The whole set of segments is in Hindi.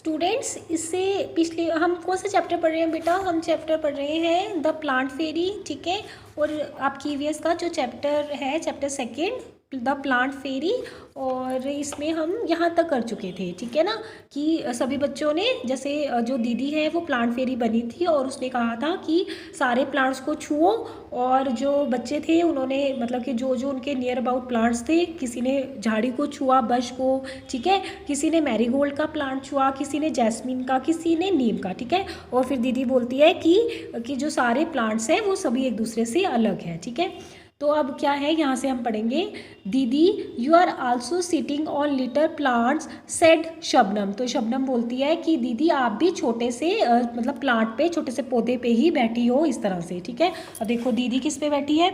स्टूडेंट्स, इससे पिछले हम कौन सा चैप्टर पढ़ रहे हैं बेटा? हम चैप्टर पढ़ रहे हैं द प्लांट फेरी, ठीक है। और आपकी ईवीएस का जो चैप्टर है, चैप्टर सेकंड द प्लांट फेरी, और इसमें हम यहाँ तक कर चुके थे, ठीक है ना। कि सभी बच्चों ने, जैसे जो दीदी है वो प्लांट फेरी बनी थी और उसने कहा था कि सारे प्लांट्स को छुओ, और जो बच्चे थे उन्होंने मतलब कि जो जो उनके नियर अबाउट प्लांट्स थे, किसी ने झाड़ी को छुआ, बश को, ठीक है, किसी ने मैरीगोल्ड का प्लांट छुआ, किसी ने जैस्मिन का, किसी ने नीम का, ठीक है। और फिर दीदी बोलती है कि जो सारे प्लांट्स हैं वो सभी एक दूसरे से अलग हैं, ठीक है। तो अब क्या है, यहाँ से हम पढ़ेंगे, दीदी you are also sitting on little plants said Shabnam. तो शबनम बोलती है कि दीदी आप भी छोटे से मतलब प्लांट पे, छोटे से पौधे पे ही बैठी हो, इस तरह से, ठीक है। अब देखो दीदी किस पे बैठी है,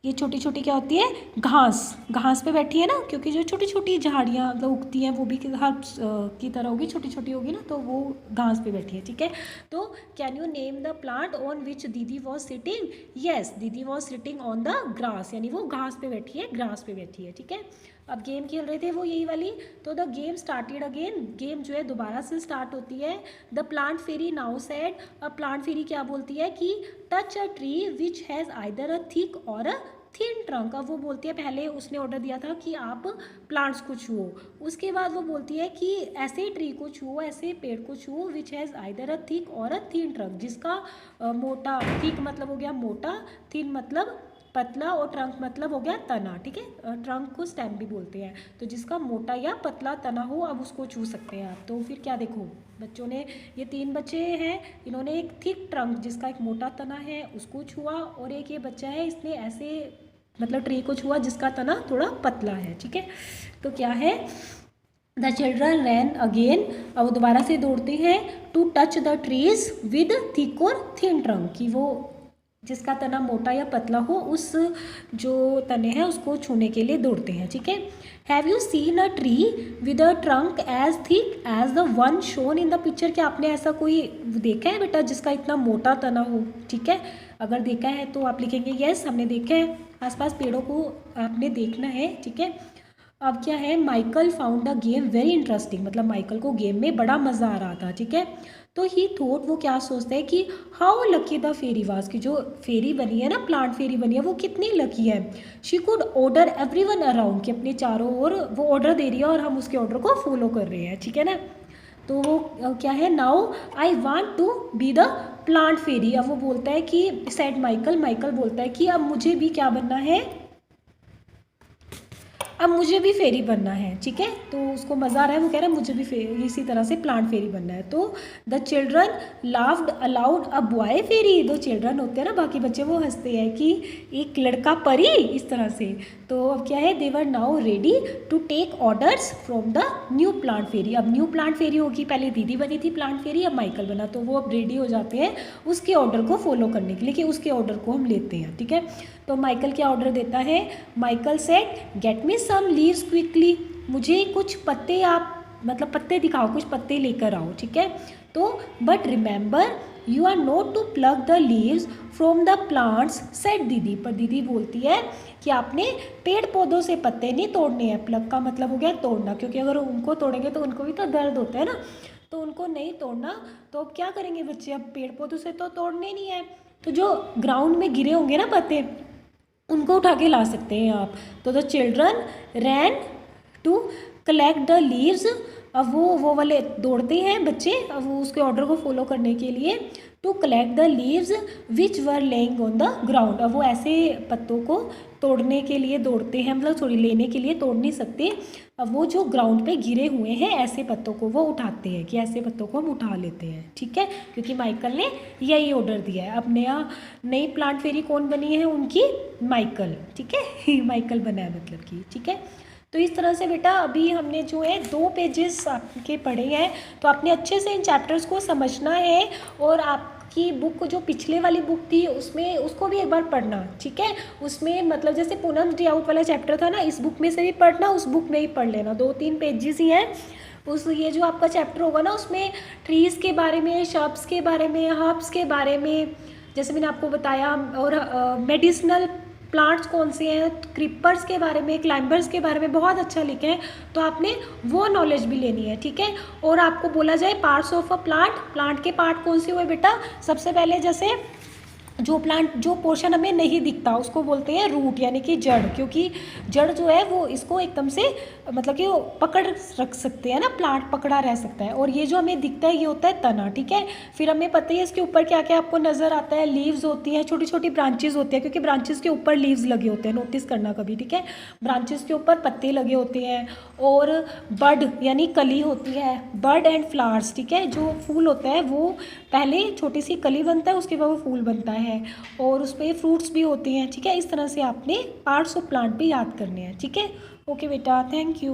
ये छोटी छोटी क्या होती है, घास, घास पे बैठी है ना, क्योंकि जो छोटी छोटी झाड़ियाँ मतलब उगती हैं वो भी हर्ब्स की तरह होगी, छोटी छोटी होगी ना, तो वो घास पे बैठी है, ठीक है। तो can you name the plant on which दीदी वॉज सिटिंग? यस, दीदी was sitting on the grass, यानी वो घास पे बैठी है, ग्रास पे बैठी है, ठीक है। अब गेम खेल रहे थे वो यही वाली, तो the game started again, game जो है दोबारा से स्टार्ट होती है। The plant fairy now said, अब प्लांट फेरी क्या बोलती है कि touch a tree which has either a thick or a thin trunk. अब वो बोलती है, पहले उसने ऑर्डर दिया था कि आप प्लांट्स को छुओ, उसके बाद वो बोलती है कि ऐसे ट्री को छुओ, ऐसे पेड़ को छुओ which has either a thick or a thin trunk, जिसका मोटा, थिक मतलब हो गया मोटा, थिन मतलब पतला, और ट्रंक मतलब हो गया तना, ठीक है। ट्रंक को स्टेम भी बोलते हैं, तो जिसका मोटा या पतला तना हो, अब उसको छू सकते हैं आप। तो फिर क्या, देखो बच्चों ने, ये 3 बच्चे हैं, इन्होंने एक थिक ट्रंक जिसका एक मोटा तना है उसको छुआ, और एक ये बच्चा है इसने ऐसे मतलब ट्री को छुआ जिसका तना थोड़ा पतला है, ठीक है। तो क्या है, द चिल्ड्रन रैन अगेन, अब वो दोबारा से दौड़ते हैं, to touch the trees with thick or thin trunk, कि वो जिसका तना मोटा या पतला हो उस जो तने हैं उसको छूने के लिए दौड़ते हैं, ठीक है। Have you seen a tree with a trunk as thick as the one shown in the picture? क्या आपने ऐसा कोई देखा है बेटा जिसका इतना मोटा तना हो, ठीक है। अगर देखा है तो आप लिखेंगे यस, हमने देखा है। आसपास पेड़ों को आपने देखना है, ठीक है। अब क्या है, Michael found the game very interesting, मतलब माइकल को गेम में बड़ा मज़ा आ रहा था, ठीक है। तो ही थॉट, वो क्या सोचते हैं कि how lucky the fairy was, की जो फेरी बनी है ना, प्लांट फेरी बनी है, वो कितनी लकी है। She could order everyone around, कि अपने चारों ओर वो ऑर्डर दे रही है और हम उसके ऑर्डर को फॉलो कर रहे हैं, ठीक है ना। तो वो क्या है, now I want to be the plant fairy. अब वो बोलता है कि सेड माइकल, माइकल बोलता है कि अब मुझे भी क्या बनना है, अब मुझे भी फेरी बनना है, ठीक है। तो उसको मज़ा आ रहा है, वो कह रहा है मुझे भी इसी तरह से प्लांट फेरी बनना है। तो the children laughed aloud, a boy fairy, दो चिल्ड्रन होते हैं ना बाकी बच्चे, वो हंसते हैं कि एक लड़का परी, इस तरह से। तो अब क्या है, they were now ready to take orders from the new plant fairy. अब न्यू प्लांट फेरी होगी, पहले दीदी बनी थी प्लांट फेरी, अब माइकल बना, तो वो अब रेडी हो जाते हैं उसके ऑर्डर को फॉलो करने के लिए, कि उसके ऑर्डर को हम लेते हैं, ठीक है। तो माइकल क्या ऑर्डर देता है, Michael said get me some leaves quickly, मुझे कुछ पत्ते आप मतलब पत्ते दिखाओ, कुछ पत्ते लेकर आओ, ठीक है। तो but remember you are not to pluck the leaves from the plants said दीदी, पर दीदी बोलती है कि आपने पेड़ पौधों से पत्ते नहीं तोड़ने हैं। प्लग का मतलब हो गया तोड़ना, क्योंकि अगर उनको तोड़ेंगे तो उनको भी तो दर्द होता है ना, तो उनको नहीं तोड़ना। तो अब क्या करेंगे बच्चे, अब पेड़ पौधों से तो तोड़ने नहीं है, तो जो ग्राउंड में गिरे होंगे ना पत्ते, उनको उठा के ला सकते हैं आप। तो the children ran to collect the leaves, अब वो वाले दौड़ते हैं बच्चे, अब वो उसके ऑर्डर को फॉलो करने के लिए, to collect the leaves which were laying on the ground. अब वो ऐसे पत्तों को तोड़ने के लिए दौड़ते हैं, मतलब थोड़ी लेने के लिए, तोड़ नहीं सकते। अब वो जो ग्राउंड पे गिरे हुए हैं ऐसे पत्तों को वो उठाते हैं, कि ऐसे पत्तों को हम उठा लेते हैं, ठीक है, क्योंकि माइकल ने यही ऑर्डर दिया है। अब नई प्लांट फेरी कौन बनी है उनकी, माइकल, ठीक है माइकल बना है मतलब कि, ठीक है। तो इस तरह से बेटा अभी हमने जो है 2 पेजेस आपके पढ़े हैं, तो आपने अच्छे से इन चैप्टर्स को समझना है, और आपकी बुक जो पिछले वाली बुक थी उसमें उसको भी एक बार पढ़ना, ठीक है। उसमें मतलब जैसे पूनम डे आउट वाला चैप्टर था ना, इस बुक में से भी पढ़ना, उस बुक में ही पढ़ लेना, 2-3 पेजेस ही हैं। उस ये जो आपका चैप्टर होगा ना, उसमें ट्रीज़ के बारे में, शब्स के बारे में, हर्ब्स के बारे में, जैसे मैंने आपको बताया, और मेडिसिनल प्लांट्स कौन से हैं, क्रीपर्स के बारे में, क्लाइंबर्स के बारे में बहुत अच्छा लिखे हैं, तो आपने वो नॉलेज भी लेनी है, ठीक है। और आपको बोला जाए parts of a plant, plant के पार्ट कौन से हुए बेटा, सबसे पहले जैसे जो प्लांट, जो पोर्शन हमें नहीं दिखता उसको बोलते हैं रूट यानी कि जड़, क्योंकि जड़ जो है वो इसको एकदम से मतलब कि वो पकड़ रख सकते हैं ना, प्लांट पकड़ा रह सकता है। और ये जो हमें दिखता है ये होता है तना, ठीक है। फिर हमें पता ही है इसके ऊपर क्या क्या आपको नज़र आता है, लीव्स होती हैं, छोटी छोटी ब्रांचेज होती हैं, क्योंकि ब्रांचेज के ऊपर लीव्स लगे होते हैं, नोटिस करना कभी, ठीक है। ब्रांचेज के ऊपर पत्ते लगे होते हैं। और बड यानी कली होती है, बड एंड फ्लावर्स, ठीक है। जो फूल होता है वो पहले छोटी सी कली बनता है, उसके बाद वो फूल बनता है, और उस पर फ्रूट्स भी होते हैं, ठीक है। इस तरह से आपने पार्ट्स ऑफ प्लांट भी याद करने हैं, ठीक है। ओके बेटा, थैंक यू।